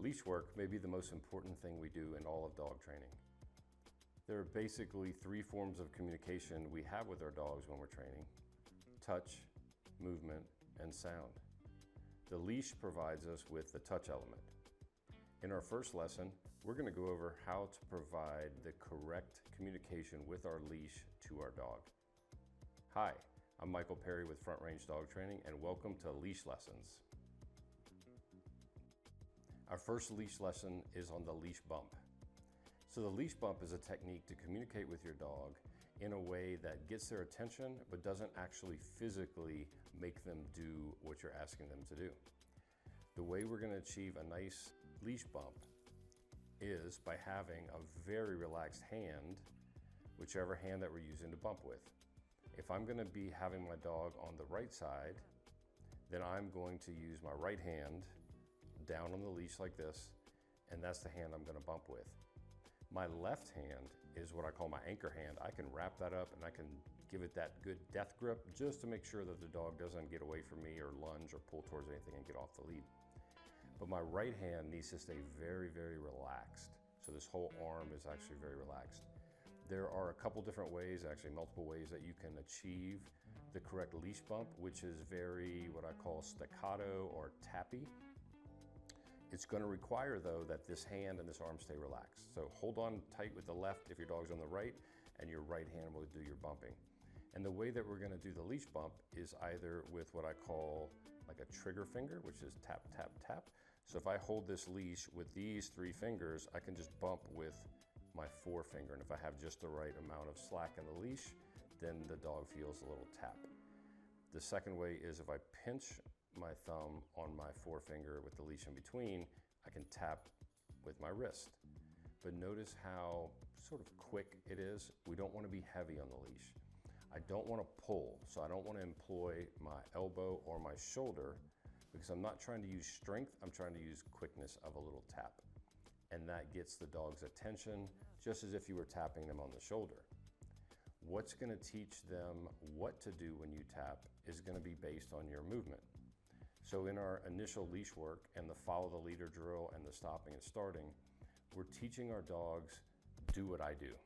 Leash work may be the most important thing we do in all of dog training. There are basically three forms of communication we have with our dogs when we're training: touch, movement, and sound. The leash provides us with the touch element. In our first lesson, we're going to go over how to provide the correct communication with our leash to our dog. Hi, I'm Michael Perry with Front Range Dog Training, and welcome to Leash Lessons. Our first leash lesson is on the leash bump. So the leash bump is a technique to communicate with your dog in a way that gets their attention but doesn't actually physically make them do what you're asking them to do. The way we're going to achieve a nice leash bump is by having a very relaxed hand, whichever hand that we're using to bump with. If I'm going to be having my dog on the right side, then I'm going to use my right hand down on the leash like this, and that's the hand I'm going to bump with. My left hand is what I call my anchor hand. I can wrap that up and I can give it that good death grip just to make sure that the dog doesn't get away from me or lunge or pull towards anything and get off the lead. But my right hand needs to stay very, very relaxed. So this whole arm is actually very relaxed. There are a couple different ways, actually multiple ways, that you can achieve the correct leash bump, which is very what I call staccato or tappy. It's going to require, though, that this hand and this arm stay relaxed. So hold on tight with the left if your dog's on the right, and your right hand will do your bumping. And the way that we're going to do the leash bump is either with what I call like a trigger finger, which is tap, tap, tap. So if I hold this leash with these three fingers, I can just bump with my forefinger. And if I have just the right amount of slack in the leash, then the dog feels a little tap. The second way is if I pinch my thumb on my forefinger with the leash in between, I can tap with my wrist. But notice how sort of quick it is. We don't want to be heavy on the leash. I don't want to pull, so I don't want to employ my elbow or my shoulder because I'm not trying to use strength, I'm trying to use quickness of a little tap. And that gets the dog's attention just as if you were tapping them on the shoulder. What's going to teach them what to do when you tap is going to be based on your movement. So in our initial leash work and the follow the leader drill and the stopping and starting, we're teaching our dogs, do what I do.